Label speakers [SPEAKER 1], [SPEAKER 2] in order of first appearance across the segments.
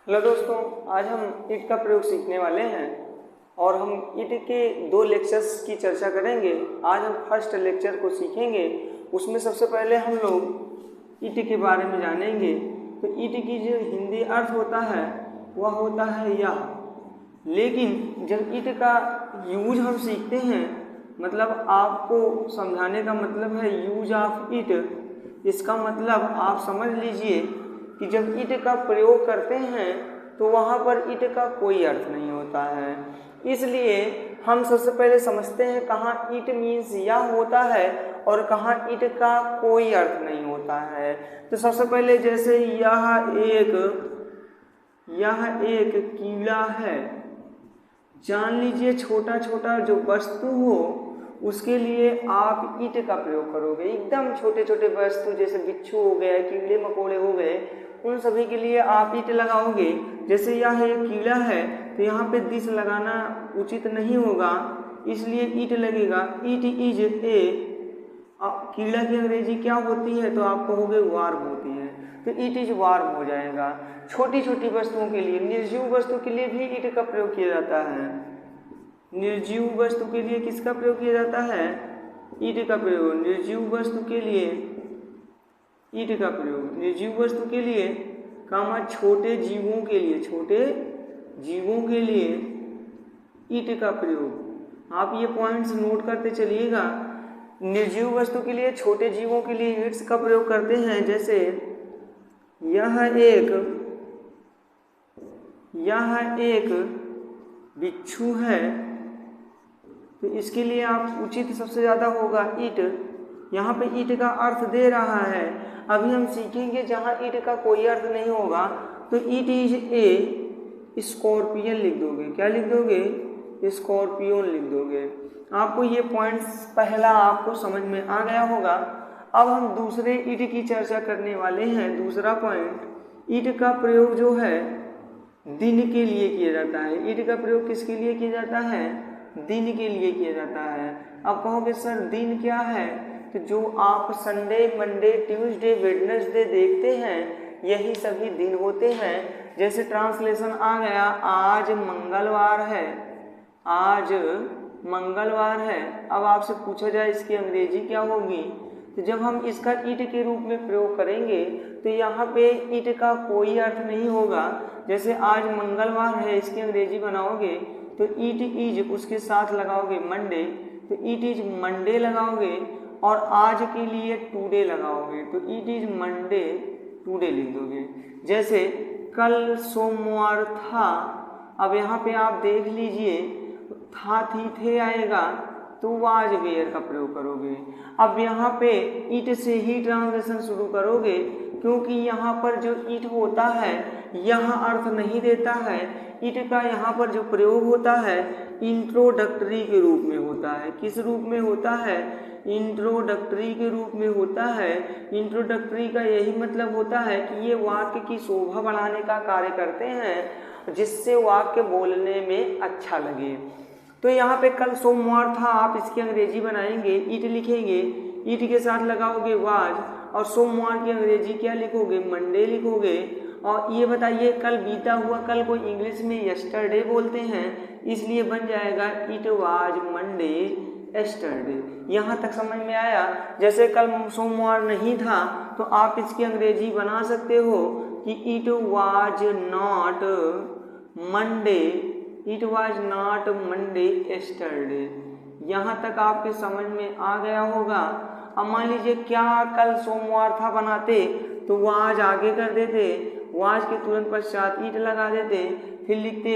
[SPEAKER 1] Hello दोस्तों, आज हम ईट का प्रयोग सीखने वाले हैं और हम ईट के 2 लेक्चर्स की चर्चा करेंगे। आज हम फर्स्ट लेक्चर को सीखेंगे। उसमें सबसे पहले हम लोग ईट के बारे में जानेंगे। तो ईट की जो हिंदी अर्थ होता है वह होता है यह। लेकिन जब ईट का यूज हम सीखते हैं, मतलब आपको समझाने का मतलब है यूज ऑफ ईट। इसका मतलब आप समझ लीजिए कि जब ईट का प्रयोग करते हैं तो वहाँ पर ईट का कोई अर्थ नहीं होता है। इसलिए हम सबसे पहले समझते हैं कहाँ ईट मीन्स यह होता है और कहाँ ईट का कोई अर्थ नहीं होता है। तो सबसे पहले जैसे यह एक कीड़ा है। जान लीजिए छोटा छोटा जो वस्तु हो उसके लिए आप ईट का प्रयोग करोगे। एकदम छोटे छोटे वस्तु जैसे बिच्छू हो गए, कीड़े मकोड़े हो गए, उन सभी के लिए आप ईट लगाओगे। जैसे यह एक कीड़ा है तो यहाँ पे दिस लगाना उचित नहीं होगा, इसलिए ईट लगेगा। ईट इज ए, कीड़ा की अंग्रेजी क्या होती है तो आप कहोगे वार्म होती है, तो ईट इज वार्म हो जाएगा। छोटी छोटी वस्तुओं के लिए, निर्जीव वस्तु के लिए भी ईट का प्रयोग किया जाता है। निर्जीव वस्तु के लिए किसका प्रयोग किया जाता है? ईट का प्रयोग। निर्जीव वस्तु के लिए ईट का प्रयोग। निर्जीव वस्तु के लिए छोटे जीवों के लिए ईट का प्रयोग। आप ये पॉइंट्स नोट करते चलिएगा। निर्जीव वस्तु के लिए, छोटे जीवों के लिए ईट्स का प्रयोग करते हैं। जैसे यह एक बिच्छू है तो इसके लिए आप उचित सबसे ज़्यादा होगा ईट। यहाँ पे ईट का अर्थ दे रहा है। अभी हम सीखेंगे जहाँ ईट का कोई अर्थ नहीं होगा तो ईट इज ए स्कॉर्पियन लिख दोगे। क्या लिख दोगे? स्कॉर्पियन लिख दोगे। आपको ये पॉइंट्स पहला आपको समझ में आ गया होगा। अब हम दूसरे ईट की चर्चा करने वाले हैं। दूसरा पॉइंट, ईट का प्रयोग जो है दिन के लिए किया जाता है। ईट का प्रयोग किसके लिए किया जाता है? दिन के लिए किया जाता है। अब कहोगे सर दिन क्या है? तो जो आप संडे, मंडे, ट्यूसडे, वेडनेसडे देखते हैं यही सभी दिन होते हैं। जैसे ट्रांसलेशन आ गया, आज मंगलवार है। अब आपसे पूछा जाए इसकी अंग्रेजी क्या होगी, तो जब हम इसका ईट के रूप में प्रयोग करेंगे तो यहाँ पे ईट का कोई अर्थ नहीं होगा। जैसे आज मंगलवार है, इसकी अंग्रेजी बनाओगे तो ईट इज, उसके साथ लगाओगे मंडे, तो ईट इज मंडे लगाओगे। और आज के लिए टुडे लगाओगे तो ईट इज मंडे टुडे लिख दोगे। जैसे कल सोमवार था, अब यहाँ पे आप देख लीजिए था थी थे आएगा तो वाज वेयर का प्रयोग करोगे। अब यहाँ पे ईट से ही ट्रांसलेशन शुरू करोगे क्योंकि यहाँ पर जो ईट होता है यह अर्थ नहीं देता है। ईट का यहाँ पर जो प्रयोग होता है इंट्रोडक्टरी के रूप में होता है। किस रूप में होता है? इंट्रोडक्टरी के रूप में होता है। इंट्रोडक्टरी का यही मतलब होता है कि ये वाक्य की शोभा बढ़ाने का कार्य करते हैं, जिससे वाक्य बोलने में अच्छा लगे। तो यहाँ पे कल सोमवार था, आप इसकी अंग्रेजी बनाएंगे, ईट लिखेंगे, ईट के साथ लगाओगे वाज, और सोमवार की अंग्रेजी क्या लिखोगे? मंडे लिखोगे। और ये बताइए कल बीता हुआ कल को इंग्लिश में यस्टरडे बोलते हैं, इसलिए बन जाएगा इट वाज मंडे यस्टरडे। यहाँ तक समझ में आया? जैसे कल सोमवार नहीं था तो आप इसकी अंग्रेजी बना सकते हो कि it was not Monday yesterday. यहाँ तक आपके समझ में आ गया होगा। अब मान लीजिए क्या कल सोमवार था बनाते तो वाज आगे कर देते, वाज के तुरंत पश्चात ईट लगा देते, फिर लिखते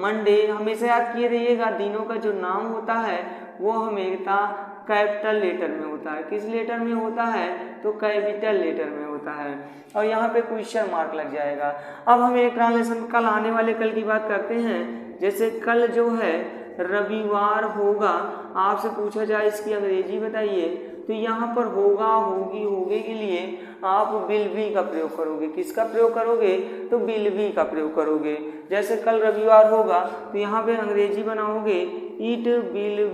[SPEAKER 1] मंडे। हमेशा याद किए रहिएगा दिनों का जो नाम होता है वो हमेशा कैपिटल लेटर में होता है। किस लेटर में होता है? तो कैपिटल लेटर में होता है। और यहाँ पे क्वेश्चन मार्क लग जाएगा। अब हम एक ट्रांसलेशन कल आने वाले कल की बात करते हैं। जैसे कल जो है रविवार होगा, आपसे पूछा जाए इसकी अंग्रेजी बताइए, तो यहाँ पर होगा, होगी, होगे के लिए आप विल बी का प्रयोग करोगे। किसका प्रयोग करोगे? तो विल बी का प्रयोग करोगे। जैसे कल रविवार होगा तो यहाँ पे अंग्रेजी बनाओगे इट विल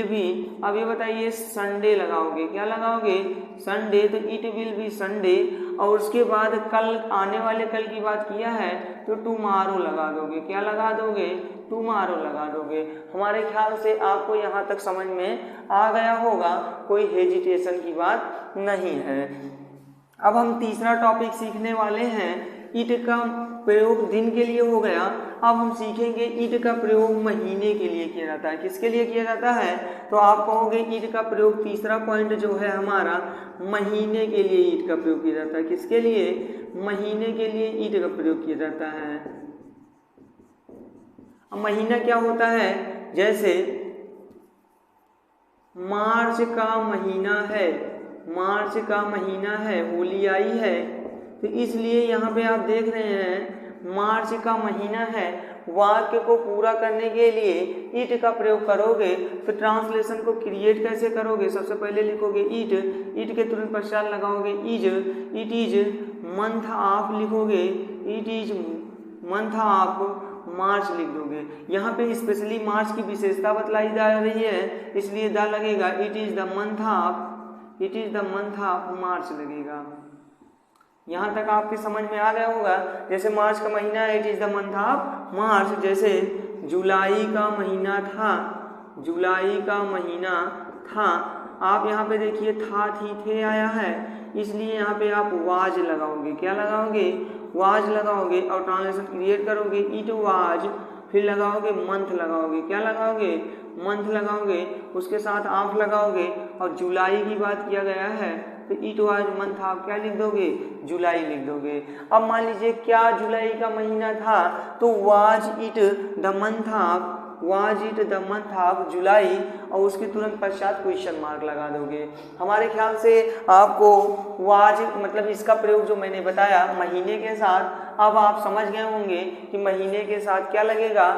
[SPEAKER 1] बी। अब ये बताइए संडे लगाओगे, क्या लगाओगे? संडे, तो इट विल बी संडे। और उसके बाद कल आने वाले कल की बात किया है तो टुमारो लगा दोगे। क्या लगा दोगे? टुमारो लगा दोगे। हमारे ख्याल से आपको यहाँ तक समझ में आ गया होगा, कोई हेजिटेशन की बात नहीं है। अब हम तीसरा टॉपिक सीखने वाले हैं। ईट का प्रयोग दिन के लिए हो गया। अब हम सीखेंगे ईट का प्रयोग महीने के लिए किया जाता है। किसके लिए किया जाता है? तो आप कहोगे ईट का प्रयोग, तीसरा पॉइंट जो है हमारा, महीने के लिए ईट का प्रयोग किया जाता है। किसके लिए? महीने के लिए ईट का प्रयोग किया जाता है। अब महीना क्या होता है? जैसे मार्च का महीना है, मार्च का महीना है, होली आई है, तो इसलिए यहाँ पे आप देख रहे हैं मार्च का महीना है। वाक्य को पूरा करने के लिए ईट का प्रयोग करोगे तो ट्रांसलेशन को क्रिएट कैसे करोगे? सबसे पहले लिखोगे ईट, ईट के तुरंत पश्चात लगाओगे is, it is month of लिखोगे, it is month of March लिख दोगे। यहाँ पे स्पेशली मार्च की विशेषता बतलाई जा रही है, इसलिए द लगेगा, it is the month of, it is the month of मार्च लगेगा। यहाँ तक आपके समझ में आ गया होगा। जैसे मार्च का महीना है, it is the month of मार्च। जैसे जुलाई का महीना था, जुलाई का महीना था, आप यहाँ पे देखिए था, थी, थे आया है, इसलिए यहाँ पे आप वाज लगाओगे। क्या लगाओगे? वाज लगाओगे और ट्रांसलेशन क्रिएट करोगे, इट वाज, फिर लगाओगे मंथ लगाओगे। क्या लगाओगे? मंथ लगाओगे, उसके साथ ऑफ लगाओगे और जुलाई की बात किया गया है तो इट वाज मंथ ऑफ क्या लिख दोगे? जुलाई लिख दोगे। अब मान लीजिए क्या जुलाई का महीना था, तो was it the month of, was it the month of July, और उसके तुरंत पश्चात क्वेश्चन मार्क लगा दोगे। हमारे ख्याल से आपको वाज मतलब इसका प्रयोग जो मैंने बताया महीने के साथ, अब आप समझ गए होंगे कि महीने के साथ क्या लगेगा,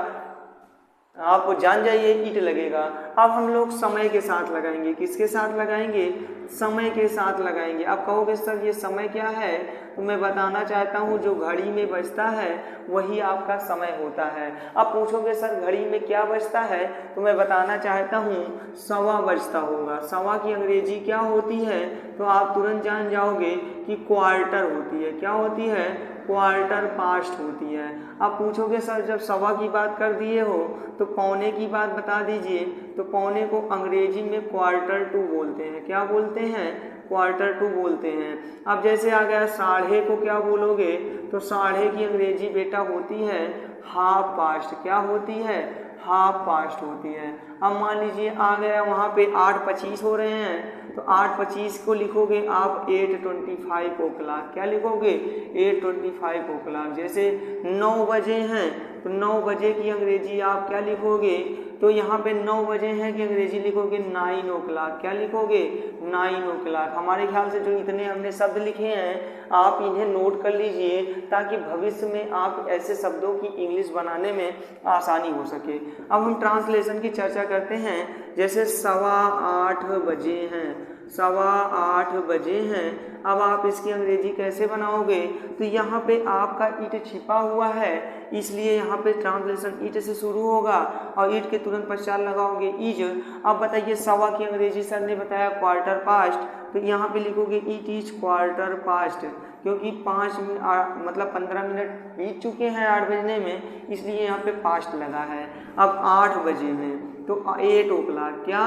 [SPEAKER 1] आप जान जाइए ईट लगेगा। अब हम लोग समय के साथ लगाएंगे। किसके साथ लगाएंगे? समय के साथ लगाएंगे। आप कहोगे सर ये समय क्या है? तो मैं बताना चाहता हूँ जो घड़ी में बजता है वही आपका समय होता है। अब पूछोगे सर घड़ी में क्या बजता है? तो मैं बताना चाहता हूँ सवा बजता होगा। सवा की अंग्रेजी क्या होती है? तो आप तुरंत जान जाओगे कि क्वार्टर होती है। क्या होती है? क्वार्टर पास्ट होती है। अब पूछोगे सर जब सवा की बात कर दिए हो तो पौने की बात बता दीजिए। तो पौने को अंग्रेजी में क्वार्टर टू बोलते हैं। क्या बोलते हैं? क्वार्टर टू बोलते हैं। अब जैसे आ गया साढ़े को क्या बोलोगे? तो साढ़े की अंग्रेजी बेटा होती है हाफ पास्ट। क्या होती है? हाफ पास्ट होती है। अब मान लीजिए आ गया वहाँ पे 8:25 हो रहे हैं, तो 8:25 को लिखोगे आप 8:25 ओ क्लॉक। क्या लिखोगे? 8:25 ओ क्लॉक। जैसे 9 बजे हैं तो 9 बजे की अंग्रेजी आप क्या लिखोगे? तो यहाँ पे 9 बजे हैं कि अंग्रेजी लिखोगे 9 ओ क्लॉक। क्या लिखोगे? 9 ओ क्लॉक। हमारे ख्याल से जो इतने हमने शब्द लिखे हैं आप इन्हें नोट कर लीजिए ताकि भविष्य में आप ऐसे शब्दों की इंग्लिश बनाने में आसानी हो सके। अब हम ट्रांसलेशन की चर्चा करते हैं। जैसे 8:15 बजे हैं, 8:15 बजे हैं। अब आप इसकी अंग्रेजी कैसे बनाओगे? तो यहाँ पे आपका ईट छिपा हुआ है इसलिए यहाँ पे ट्रांसलेशन ईट से शुरू होगा और ईट के तुरंत पश्चात लगाओगे इज। अब बताइए सवा की अंग्रेजी सर ने बताया क्वार्टर पास्ट, तो यहाँ पे लिखोगे इट इज क्वार्टर पास्ट, क्योंकि 5 मिनट मतलब 15 मिनट बीत चुके हैं 8 बजने में, इसलिए यहाँ पे पास्ट लगा है। अब 8 बजे में तो 8 ओ क्लॉक। क्या?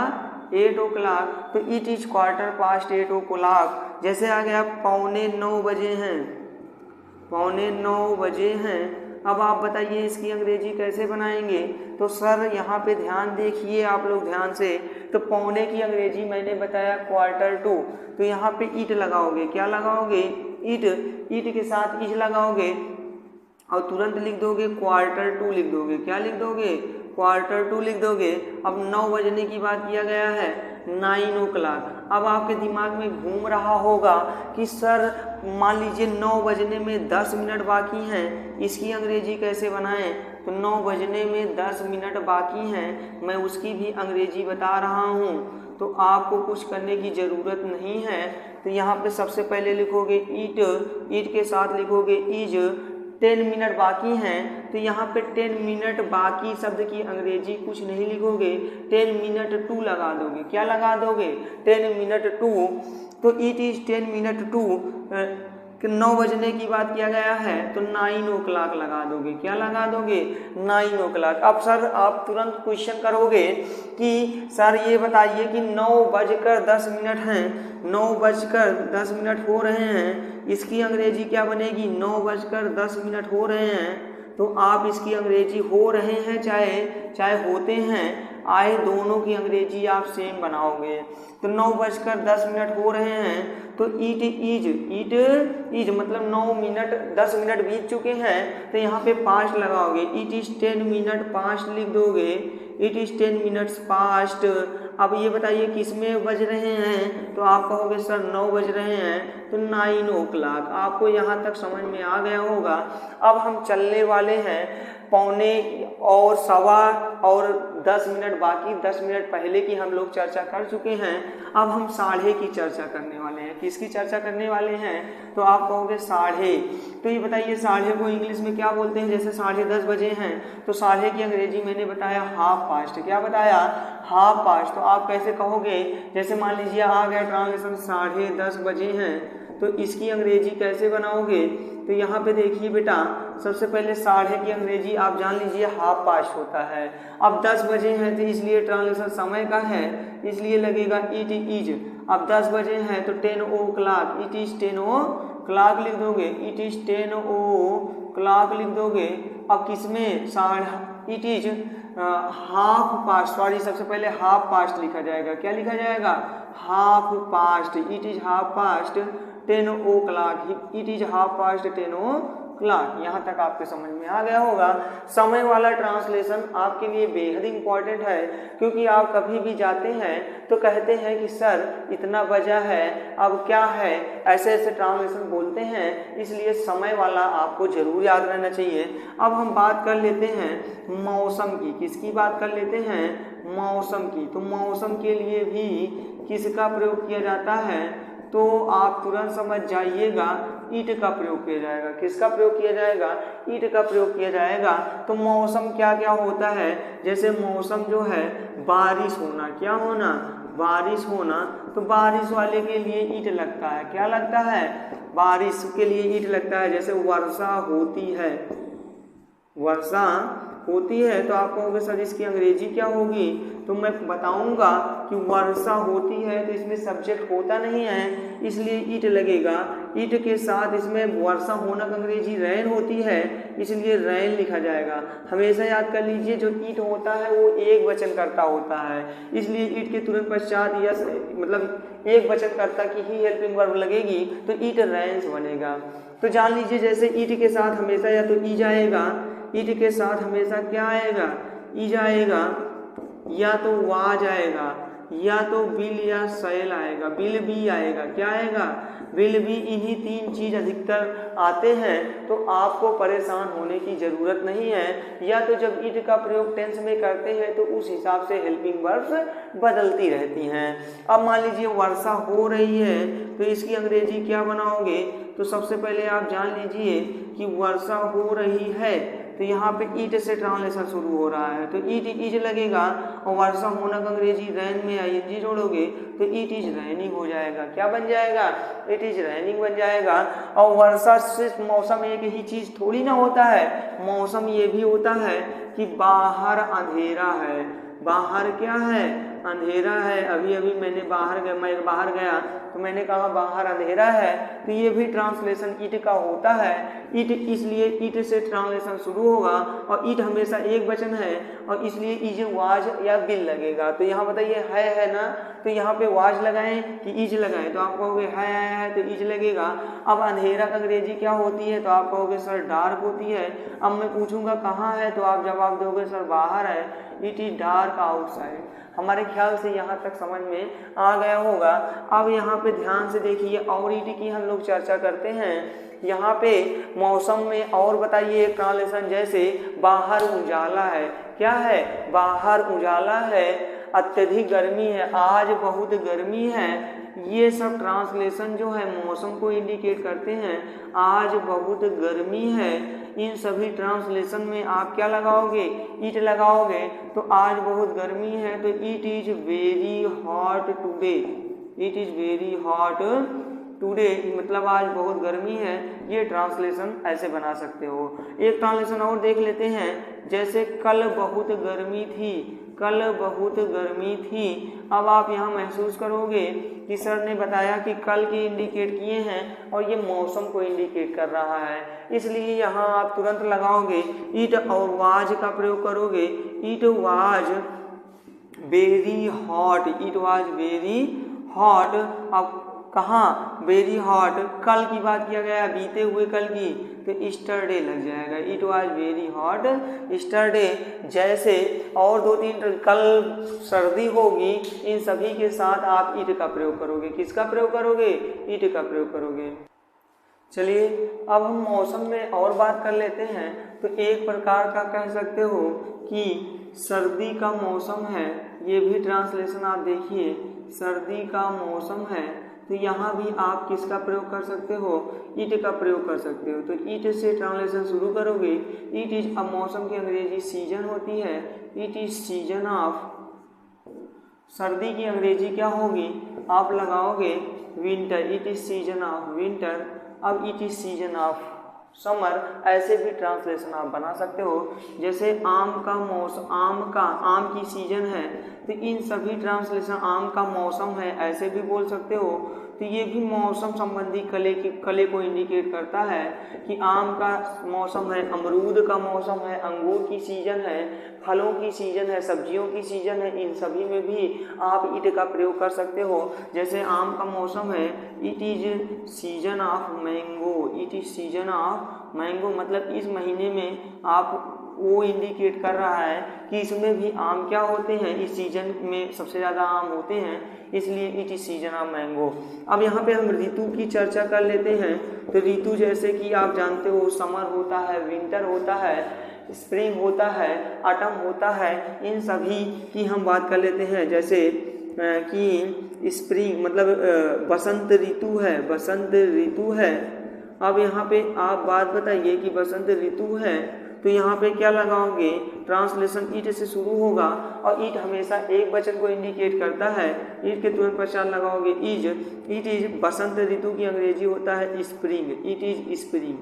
[SPEAKER 1] 8 ओ क्लॉक। तो it is quarter past 8 o'clock. जैसे आ गया 8:45 बजे हैं, 8:45 बजे हैं। अब आप बताइए इसकी अंग्रेजी कैसे बनाएंगे? तो सर यहाँ पे ध्यान देखिए आप लोग ध्यान से। तो पौने की अंग्रेजी मैंने बताया क्वार्टर टू, तो यहाँ पे ईट लगाओगे। क्या लगाओगे? ईट। ईट के साथ इज लगाओगे और तुरंत लिख दोगे क्वार्टर टू लिख दोगे। क्या लिख दोगे? क्वार्टर टू लिख दोगे। अब 9 बजने की बात किया गया है 9 ओ क्लॉक। अब आपके दिमाग में घूम रहा होगा कि सर मान लीजिए 9 बजने में 10 मिनट बाकी हैं, इसकी अंग्रेजी कैसे बनाएं? तो 9 बजने में 10 मिनट बाकी हैं, मैं उसकी भी अंग्रेजी बता रहा हूँ, तो आपको कुछ करने की ज़रूरत नहीं है। तो यहाँ पे सबसे पहले लिखोगे ईट, ईट के साथ लिखोगे इज। 10 मिनट बाकी हैं तो यहाँ पे 10 मिनट बाकी शब्द की अंग्रेजी कुछ नहीं लिखोगे, 10 मिनट टू लगा दोगे। क्या लगा दोगे? 10 मिनट टू। तो इट इज 10 मिनट टू कि 9 बजने की बात किया गया है तो 9 o'clock लगा दोगे। क्या लगा दोगे? 9 o'clock। अब सर आप तुरंत क्वेश्चन करोगे कि सर ये बताइए कि 9:10 हैं, 9:10 हो रहे हैं, इसकी अंग्रेजी क्या बनेगी? 9:10 हो रहे हैं, तो आप इसकी अंग्रेजी हो रहे हैं चाहे होते हैं, आए दोनों की अंग्रेजी आप सेम बनाओगे। तो 9:10 हो रहे हैं तो इट इज मतलब 10 मिनट बीत चुके हैं, तो यहाँ पे 5 लगाओगे। इट इज 10 मिनट पास्ट लिख दोगे। It is 10 minutes past. अब ये बताइए किस में बज रहे हैं, तो आप कहोगे सर 9 बज रहे हैं, तो 9 o'clock। आपको यहाँ तक समझ में आ गया होगा। अब हम चलने वाले हैं पौने और सवा और 10 मिनट बाकी, 10 मिनट पहले की हम लोग चर्चा कर चुके हैं। अब हम साढ़े की चर्चा करने वाले हैं। किसकी चर्चा करने वाले हैं? तो आप कहोगे साढ़े। तो ये बताइए साढ़े को इंग्लिश में क्या बोलते हैं? जैसे 10:30 बजे हैं तो साढ़े की अंग्रेजी मैंने बताया हाफ पास्ट। क्या बताया? Half past. तो आप कैसे कहोगे? जैसे मान लीजिए आ गया ट्रांसलेशन 10:30 बजे हैं, तो इसकी अंग्रेजी कैसे बनाओगे? तो यहाँ पे देखिए बेटा, सबसे पहले साढ़े की अंग्रेजी आप जान लीजिए हाफ पास्ट होता है। अब 10 बजे हैं तो इसलिए ट्रांसलेशन समय का है, इसलिए लगेगा इट इज। अब 10 बजे हैं तो 10 o'clock, इट इज 10 o'clock लिख दोगे। इट इज 10 o'clock लिख दोगे। अब किसमें? It is half past, sorry सबसे पहले हाफ पास्ट लिखा जाएगा। क्या लिखा जाएगा? Half past. It is half past 10 o'clock। It is half past 10 o'clock। यहाँ तक आपके समझ में आ गया होगा। समय वाला ट्रांसलेशन आपके लिए बेहद इंपॉर्टेंट है, क्योंकि आप कभी भी जाते हैं तो कहते हैं कि सर इतना बजा है, अब क्या है, ऐसे ऐसे ट्रांसलेशन बोलते हैं, इसलिए समय वाला आपको जरूर याद रहना चाहिए। अब हम बात कर लेते हैं मौसम की। किसकी बात कर लेते हैं? मौसम की। तो मौसम के लिए भी किसका प्रयोग किया जाता है? तो आप तुरंत समझ जाइएगा, ईट का प्रयोग किया जाएगा। किसका प्रयोग किया जाएगा? ईट का प्रयोग किया जाएगा। तो मौसम क्या क्या होता है? जैसे मौसम जो है बारिश होना, क्या होना? बारिश होना। तो बारिश वाले के लिए ईट लगता है। क्या लगता है? बारिश के लिए ईट लगता है। जैसे वर्षा होती है, वर्षा होती है, तो आप कहोगे सर इसकी अंग्रेजी क्या होगी? तो मैं बताऊंगा कि वर्षा होती है तो इसमें सब्जेक्ट होता नहीं है, इसलिए ईट लगेगा। ईट के साथ इसमें वर्षा होना का अंग्रेजी रैन होती है, इसलिए रैन लिखा जाएगा। हमेशा याद कर लीजिए जो ईट होता है वो एक वचन करता होता है, इसलिए ईट के तुरंत पश्चात यस मतलब एक वचन करता की ही हेल्पिंग वर्ब लगेगी, तो ईट रैन्स बनेगा। तो जान लीजिए जैसे ईट के साथ हमेशा या तो ईज आएगा, ईट के साथ हमेशा क्या आएगा? ईज आएगा, या तो वाज आएगा, या तो बिल या सैल आएगा। बिल भी आएगा। क्या आएगा? बिल भी। इन्हीं 3 चीज अधिकतर आते हैं, तो आपको परेशान होने की जरूरत नहीं है। या तो जब ईट का प्रयोग टेंस में करते हैं तो उस हिसाब से हेल्पिंग वर्ब्स बदलती रहती हैं। अब मान लीजिए वर्षा हो रही है तो इसकी अंग्रेजी क्या बनाओगे? तो सबसे पहले आप जान लीजिए कि वर्षा हो रही है, तो यहाँ पे ईट से ट्रांसलेशन शुरू हो रहा है, तो ईट इज लगेगा, और वर्षा होना का अंग्रेजी रैन में आईएनजी जोड़ोगे तो ईट इज रैनिंग हो जाएगा। क्या बन जाएगा? इट इज रैनिंग बन जाएगा। और वर्षा से मौसम एक ही चीज थोड़ी ना होता है, मौसम ये भी होता है कि बाहर अंधेरा है। बाहर क्या है? अंधेरा है। अभी अभी मैं बाहर गया तो मैंने कहा बाहर अंधेरा है, तो ये भी ट्रांसलेशन ईट का होता है। ईट, इसलिए ईट से ट्रांसलेशन शुरू होगा, और ईट हमेशा एक वचन है, और इसलिए इज वाज या बिल लगेगा। तो यहाँ बताइए है ना, तो यहाँ पे वाज लगाएं कि इज लगाएं? तो आप कहोगे है तो इज लगेगा। अब अंधेरा का अंग्रेजी क्या होती है? तो आप कहोगे सर डार्क होती है। अब मैं पूछूंगा कहाँ है, तो आप जवाब दोगे सर बाहर है। It is dark outside. हमारे ख्याल से यहाँ तक समझ में आ गया होगा। अब यहाँ पे ध्यान से देखिए, और ईट की हम लोग चर्चा करते हैं। यहाँ पे मौसम में और बताइए एक ट्रांसलेशन, जैसे बाहर उजाला है। क्या है? बाहर उजाला है, अत्यधिक गर्मी है, आज बहुत गर्मी है। ये सब ट्रांसलेशन जो है मौसम को इंडिकेट करते हैं। आज बहुत गर्मी है, इन सभी ट्रांसलेशन में आप क्या लगाओगे? ईट लगाओगे। तो आज बहुत गर्मी है तो it is very hot today. It is very hot today मतलब आज बहुत गर्मी है, ये ट्रांसलेशन ऐसे बना सकते हो। एक ट्रांसलेशन और देख लेते हैं, जैसे कल बहुत गर्मी थी, कल बहुत गर्मी थी। अब आप यहाँ महसूस करोगे कि सर ने बताया कि कल के इंडिकेट किए हैं और ये मौसम को इंडिकेट कर रहा है, इसलिए यहाँ आप तुरंत लगाओगे इट और वाज का प्रयोग करोगे। It was very hot, it was very hot. अब कहाँ वेरी हॉट, कल की बात किया गया, बीते हुए कल की, तो ईस्टरडे लग जाएगा। It was very hot yesterday. जैसे और 2-3 कल सर्दी होगी, इन सभी के साथ आप इट का प्रयोग करोगे। किसका प्रयोग करोगे? इट का प्रयोग करोगे। चलिए अब हम मौसम में और बात कर लेते हैं। तो एक प्रकार का कह सकते हो कि सर्दी का मौसम है, ये भी ट्रांसलेशन आप देखिए, सर्दी का मौसम है, तो यहाँ भी आप किसका प्रयोग कर सकते हो? इट का प्रयोग कर सकते हो। तो इट से ट्रांसलेशन शुरू करोगे। इट इज, अब मौसम की अंग्रेजी सीजन होती है, इट इज सीजन ऑफ, सर्दी की अंग्रेजी क्या होगी? आप लगाओगे winter, it is season of winter. अब it is season of summer, ऐसे भी ट्रांसलेशन आप बना सकते हो। जैसे आम का मौसम, आम की सीजन है, तो इन सभी ट्रांसलेशन आम का मौसम है ऐसे भी बोल सकते हो। तो ये भी मौसम संबंधी कले को इंडिकेट करता है कि आम का मौसम है, अमरूद का मौसम है, अंगूर की सीजन है, फलों की सीजन है, सब्जियों की सीजन है। इन सभी में भी आप इट का प्रयोग कर सकते हो। जैसे आम का मौसम है, it is season of mango, it is season of mango, मतलब इस महीने में आप वो इंडिकेट कर रहा है कि इसमें भी आम क्या होते हैं, इस सीजन में सबसे ज़्यादा आम होते हैं, इसलिए it is season of mango. अब यहाँ पे हम ऋतु की चर्चा कर लेते हैं। तो ऋतु जैसे कि आप जानते हो, समर होता है, विंटर होता है, स्प्रिंग होता है, ऑटम होता है, इन सभी की हम बात कर लेते हैं। जैसे कि स्प्रिंग मतलब बसंत ऋतु है, बसंत ऋतु है। अब यहाँ पे आप बात बताइए कि बसंत ऋतु है, तो यहाँ पे क्या लगाओगे? ट्रांसलेशन इट से शुरू होगा और इट हमेशा एक वचन को इंडिकेट करता है। इट के तुरंत पश्चात लगाओगे इज, इट इज, बसंत ऋतु की अंग्रेजी होता है स्प्रिंग, इट इज स्प्रिंग।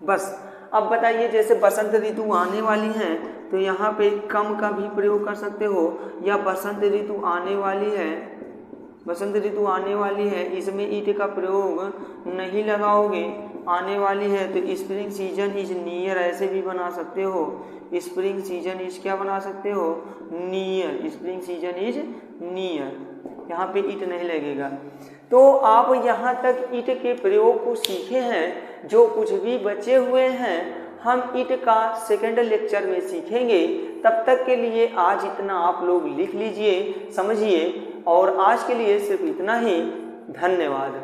[SPEAKER 1] बस अब बताइए, जैसे बसंत ऋतु आने वाली है, तो यहाँ पे कम का भी प्रयोग कर सकते हो, या बसंत ऋतु आने वाली है, बसंत ऋतु आने वाली है, इसमें इट का प्रयोग नहीं लगाओगे, आने वाली है, तो स्प्रिंग सीजन इज नियर ऐसे भी बना सकते हो। स्प्रिंग सीजन इज क्या बना सकते हो? Near, spring season is near, यहाँ पे इट नहीं लगेगा। तो आप यहाँ तक इट के प्रयोग को सीखे हैं। जो कुछ भी बचे हुए हैं हम इट का सेकंड लेक्चर में सीखेंगे। तब तक के लिए आज इतना आप लोग लिख लीजिए, समझिए, और आज के लिए सिर्फ इतना ही। धन्यवाद।